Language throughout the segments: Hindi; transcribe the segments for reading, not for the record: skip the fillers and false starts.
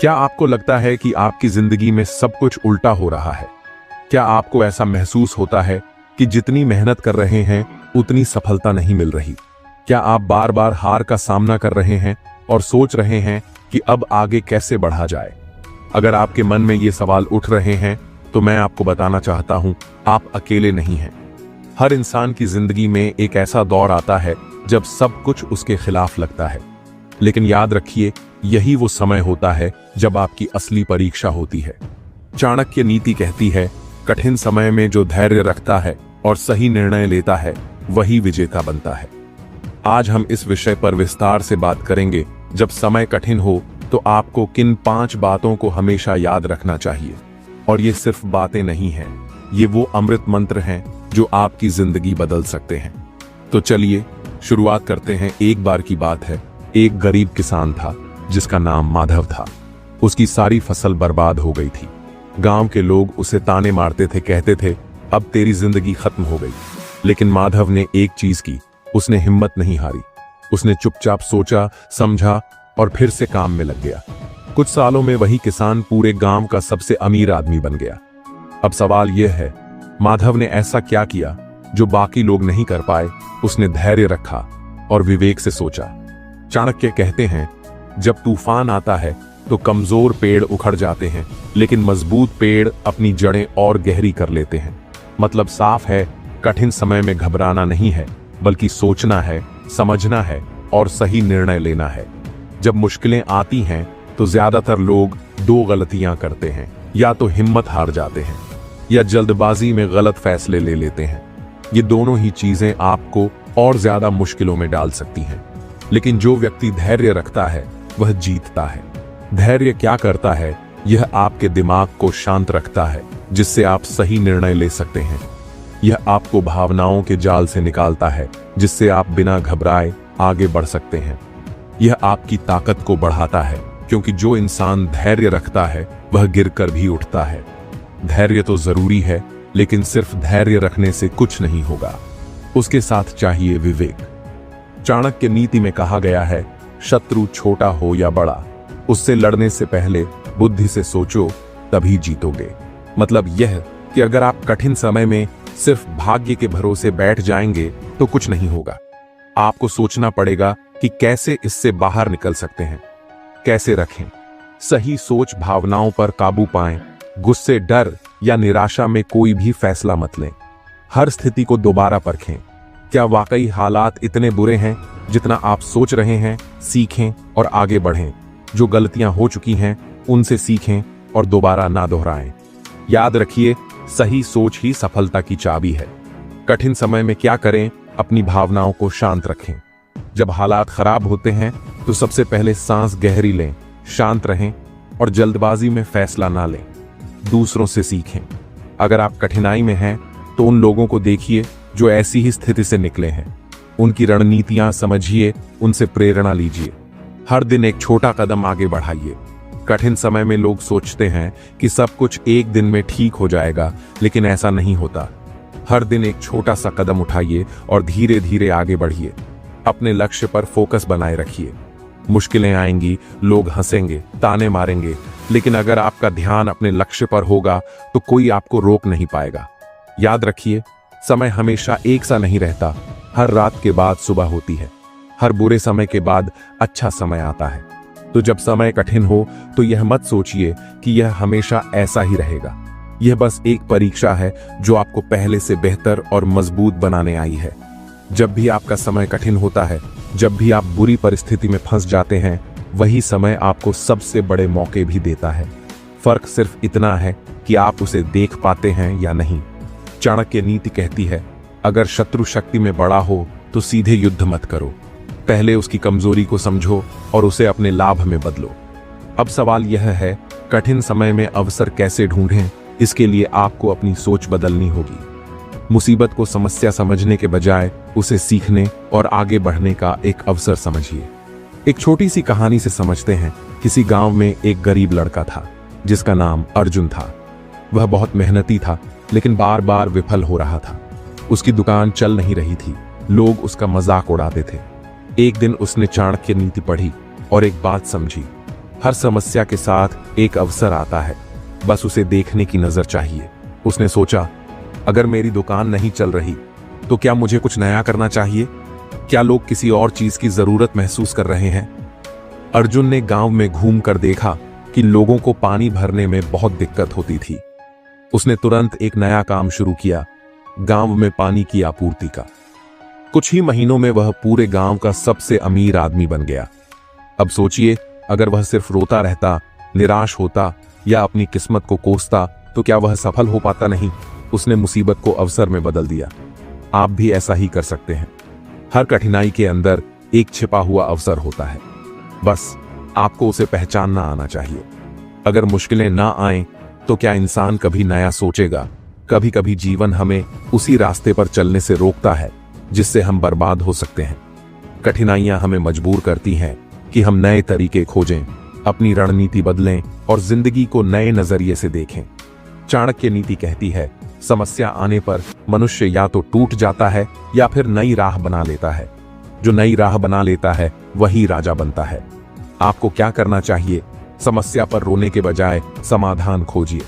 क्या आपको लगता है कि आपकी जिंदगी में सब कुछ उल्टा हो रहा है? क्या आपको ऐसा महसूस होता है कि जितनी मेहनत कर रहे हैं उतनी सफलता नहीं मिल रही? क्या आप बार बार हार का सामना कर रहे हैं और सोच रहे हैं कि अब आगे कैसे बढ़ा जाए? अगर आपके मन में ये सवाल उठ रहे हैं तो मैं आपको बताना चाहता हूं, आप अकेले नहीं हैं। हर इंसान की जिंदगी में एक ऐसा दौर आता है जब सब कुछ उसके खिलाफ लगता है, लेकिन याद रखिए, यही वो समय होता है जब आपकी असली परीक्षा होती है। चाणक्य नीति कहती है, कठिन समय में जो धैर्य रखता है और सही निर्णय लेता है वही विजेता बनता है। आज हम इस विषय पर विस्तार से बात करेंगे। जब समय कठिन हो तो आपको किन 5 बातों को हमेशा याद रखना चाहिए। और ये सिर्फ बातें नहीं हैं, ये वो अमृत मंत्र हैं जो आपकी जिंदगी बदल सकते हैं। तो चलिए शुरुआत करते हैं। एक बार की बात है, एक गरीब किसान था जिसका नाम माधव था। उसकी सारी फसल बर्बाद हो गई थी। गांव के लोग उसे ताने मारते थे, कहते थे अब तेरी जिंदगी खत्म हो गई। लेकिन माधव ने एक चीज की, उसने हिम्मत नहीं हारी। उसने चुपचाप सोचा, समझा और फिर से काम में लग गया। कुछ सालों में वही किसान पूरे गांव का सबसे अमीर आदमी बन गया। अब सवाल यह है, माधव ने ऐसा क्या किया जो बाकी लोग नहीं कर पाए? उसने धैर्य रखा और विवेक से सोचा। चाणक्य कहते हैं, जब तूफान आता है तो कमजोर पेड़ उखड़ जाते हैं, लेकिन मजबूत पेड़ अपनी जड़ें और गहरी कर लेते हैं। मतलब साफ है, कठिन समय में घबराना नहीं है, बल्कि सोचना है, समझना है और सही निर्णय लेना है। जब मुश्किलें आती हैं तो ज्यादातर लोग 2 गलतियां करते हैं, या तो हिम्मत हार जाते हैं या जल्दबाजी में गलत फैसले ले लेते हैं। ये दोनों ही चीजें आपको और ज्यादा मुश्किलों में डाल सकती हैं। लेकिन जो व्यक्ति धैर्य रखता है वह जीतता है। धैर्य क्या करता है? यह आपके दिमाग को शांत रखता है, जिससे आप सही निर्णय ले सकते हैं। यह आपको भावनाओं के जाल से निकालता है, जिससे आप बिना घबराए आगे बढ़ सकते हैं। यह आपकी ताकत को बढ़ाता है, क्योंकि जो इंसान धैर्य रखता है वह गिरकर भी उठता है। धैर्य तो जरूरी है, लेकिन सिर्फ धैर्य रखने से कुछ नहीं होगा, उसके साथ चाहिए विवेक। चाणक्य नीति में कहा गया है, शत्रु छोटा हो या बड़ा, उससे लड़ने से पहले बुद्धि से सोचो, तभी जीतोगे। मतलब यह कि अगर आप कठिन समय में सिर्फ भाग्य के भरोसे बैठ जाएंगे तो कुछ नहीं होगा। आपको सोचना पड़ेगा कि कैसे इससे बाहर निकल सकते हैं, कैसे रखें सही सोच, भावनाओं पर काबू पाएं। गुस्से, डर या निराशा में कोई भी फैसला मत लें। हर स्थिति को दोबारा परखें। क्या वाकई हालात इतने बुरे हैं जितना आप सोच रहे हैं? सीखें और आगे बढ़ें। जो गलतियां हो चुकी हैं उनसे सीखें और दोबारा ना दोहराएं। याद रखिए, सही सोच ही सफलता की चाबी है। कठिन समय में क्या करें? अपनी भावनाओं को शांत रखें। जब हालात खराब होते हैं तो सबसे पहले सांस गहरी लें, शांत रहें और जल्दबाजी में फैसला ना लें। दूसरों से सीखें। अगर आप कठिनाई में हैं तो उन लोगों को देखिए जो ऐसी ही स्थिति से निकले हैं। उनकी रणनीतियां समझिए, उनसे प्रेरणा लीजिए। हर दिन एक छोटा कदम आगे बढ़ाइए। कठिन समय में लोग सोचते हैं कि सब कुछ एक दिन में ठीक हो जाएगा, लेकिन ऐसा नहीं होता। हर दिन एक छोटा सा कदम उठाइए और धीरे धीरे आगे बढ़िए। अपने लक्ष्य पर फोकस बनाए रखिए। मुश्किलें आएंगी, लोग हंसेंगे, ताने मारेंगे, लेकिन अगर आपका ध्यान अपने लक्ष्य पर होगा तो कोई आपको रोक नहीं पाएगा। याद रखिए, समय हमेशा एक सा नहीं रहता। हर रात के बाद सुबह होती है। हर बुरे समय के बाद अच्छा समय आता है। तो जब समय कठिन हो तो यह मत सोचिए कि यह हमेशा ऐसा ही रहेगा। यह बस एक परीक्षा है जो आपको पहले से बेहतर और मजबूत बनाने आई है। जब भी आपका समय कठिन होता है, जब भी आप बुरी परिस्थिति में फंस जाते हैं, वही समय आपको सबसे बड़े मौके भी देता है। फर्क सिर्फ इतना है कि आप उसे देख पाते हैं या नहीं। चाणक्य नीति कहती है, अगर शत्रु शक्ति में बड़ा हो तो सीधे युद्ध मत करो। पहले उसकी कमजोरी को समझो और उसे अपने लाभ में बदलो। अब सवाल यह है, कठिन समय में अवसर कैसे ढूंढें? इसके लिए आपको अपनी सोच बदलनी होगी। मुसीबत को समस्या समझने के बजाय उसे सीखने और आगे बढ़ने का एक अवसर समझिए। एक छोटी सी कहानी से समझते हैं। किसी गांव में एक गरीब लड़का था जिसका नाम अर्जुन था। वह बहुत मेहनती था, लेकिन बार बार विफल हो रहा था। उसकी दुकान चल नहीं रही थी, लोग उसका मजाक उड़ाते थे। एक दिन उसने चाणक्य नीति पढ़ी और एक बात समझी। हर समस्या के साथ एक अवसर आता है, बस उसे देखने की नजर चाहिए। उसने सोचा, अगर मेरी दुकान नहीं चल रही तो क्या मुझे कुछ नया करना चाहिए? क्या लोग किसी और चीज की जरूरत महसूस कर रहे हैं? अर्जुन ने गांव में घूमकर देखा कि लोगों को पानी भरने में बहुत दिक्कत होती थी। उसने तुरंत एक नया काम शुरू किया, गांव में पानी की आपूर्ति का। कुछ ही महीनों में वह पूरे गांव का सबसे अमीर आदमी बन गया। अब सोचिए, अगर वह सिर्फ रोता रहता, निराश होता या अपनी किस्मत को कोसता तो क्या वह सफल हो पाता? नहीं, उसने मुसीबत को अवसर में बदल दिया। आप भी ऐसा ही कर सकते हैं। हर कठिनाई के अंदर एक छिपा हुआ अवसर होता है, बस आपको उसे पहचानना आना चाहिए। अगर मुश्किलें ना आएं तो क्या इंसान कभी नया सोचेगा? कभी कभी जीवन हमें उसी रास्ते पर चलने से रोकता है जिससे हम बर्बाद हो सकते हैं। कठिनाइयां हमें मजबूर करती हैं कि हम नए तरीके खोजें, अपनी रणनीति बदलें और जिंदगी को नए नजरिए से देखें। चाणक्य नीति कहती है, समस्या आने पर मनुष्य या तो टूट जाता है या फिर नई राह बना लेता है। जो नई राह बना लेता है वही राजा बनता है। आपको क्या करना चाहिए? समस्या पर रोने के बजाय समाधान खोजिए।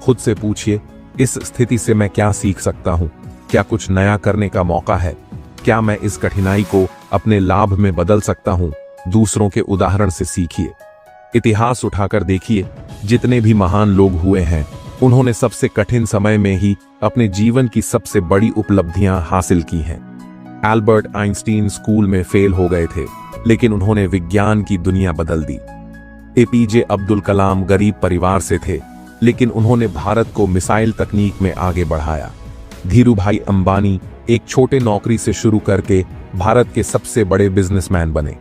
खुद से पूछिए, इस स्थिति से मैं क्या सीख सकता हूं? क्या कुछ नया करने का मौका है? क्या मैं इस कठिनाई को अपने लाभ में बदल सकता हूं? दूसरों के उदाहरण से सीखिए। इतिहास उठाकर देखिए, जितने भी महान लोग हुए हैं उन्होंने सबसे कठिन समय में ही अपने जीवन की सबसे बड़ी उपलब्धियां हासिल की हैं। एल्बर्ट आइंस्टीन स्कूल में फेल हो गए थे, लेकिन उन्होंने विज्ञान की दुनिया बदल दी। एपीजे अब्दुल कलाम गरीब परिवार से थे, लेकिन उन्होंने भारत को मिसाइल तकनीक में आगे बढ़ाया। धीरूभाई अंबानी एक छोटे नौकरी से शुरू करके भारत के सबसे बड़े बिजनेसमैन बने।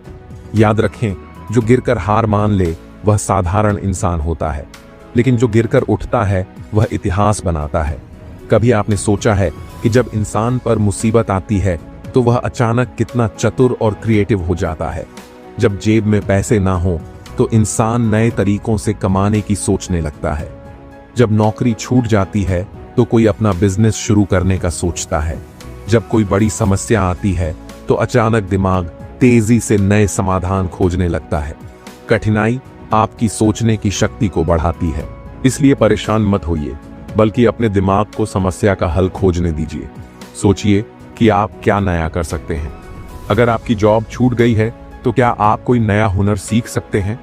याद रखें, जो गिरकर हार मान ले वह साधारण इंसान होता है, लेकिन जो गिरकर उठता है वह इतिहास बनाता है। कभी आपने सोचा है कि जब इंसान पर मुसीबत आती है तो वह अचानक कितना चतुर और क्रिएटिव हो जाता है? जब जेब में पैसे ना हो तो इंसान नए तरीकों से कमाने की सोचने लगता है। जब नौकरी छूट जाती है तो कोई अपना बिजनेस शुरू करने का सोचता है। जब कोई बड़ी समस्या आती है तो अचानक दिमाग तेजी से नए समाधान खोजने लगता है। कठिनाई आपकी सोचने की शक्ति को बढ़ाती है, इसलिए परेशान मत होइए, बल्कि अपने दिमाग को समस्या का हल खोजने दीजिए। सोचिए कि आप क्या नया कर सकते हैं। अगर आपकी जॉब छूट गई है तो क्या आप कोई नया हुनर सीख सकते हैं?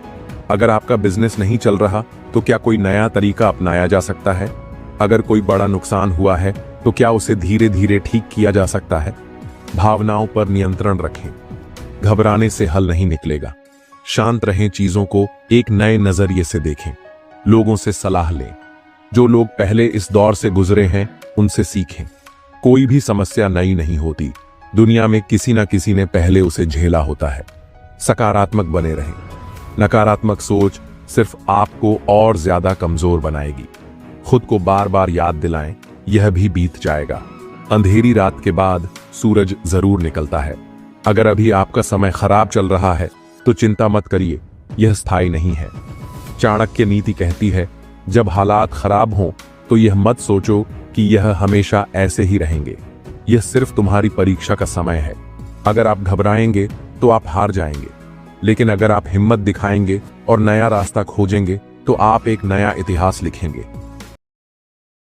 अगर आपका बिजनेस नहीं चल रहा तो क्या कोई नया तरीका अपनाया जा सकता है? अगर कोई बड़ा नुकसान हुआ है तो क्या उसे धीरे धीरे ठीक किया जा सकता है? भावनाओं पर नियंत्रण रखें। घबराने से हल नहीं निकलेगा। शांत रहें, चीजों को एक नए नजरिए से देखें। लोगों से सलाह लें। जो लोग पहले इस दौर से गुजरे हैं उनसे सीखें। कोई भी समस्या नई नहीं होती, दुनिया में किसी न किसी ने पहले उसे झेला होता है। सकारात्मक बने रहें। नकारात्मक सोच सिर्फ आपको और ज्यादा कमजोर बनाएगी। खुद को बार बार याद दिलाएं, यह भी बीत जाएगा। अंधेरी रात के बाद सूरज जरूर निकलता है। अगर अभी आपका समय खराब चल रहा है तो चिंता मत करिए, यह स्थायी नहीं है। चाणक्य नीति कहती है, जब हालात खराब हों तो यह मत सोचो कि यह हमेशा ऐसे ही रहेंगे। यह सिर्फ तुम्हारी परीक्षा का समय है। अगर आप घबराएंगे तो आप हार जाएंगे, लेकिन अगर आप हिम्मत दिखाएंगे और नया रास्ता खोजेंगे तो आप एक नया इतिहास लिखेंगे।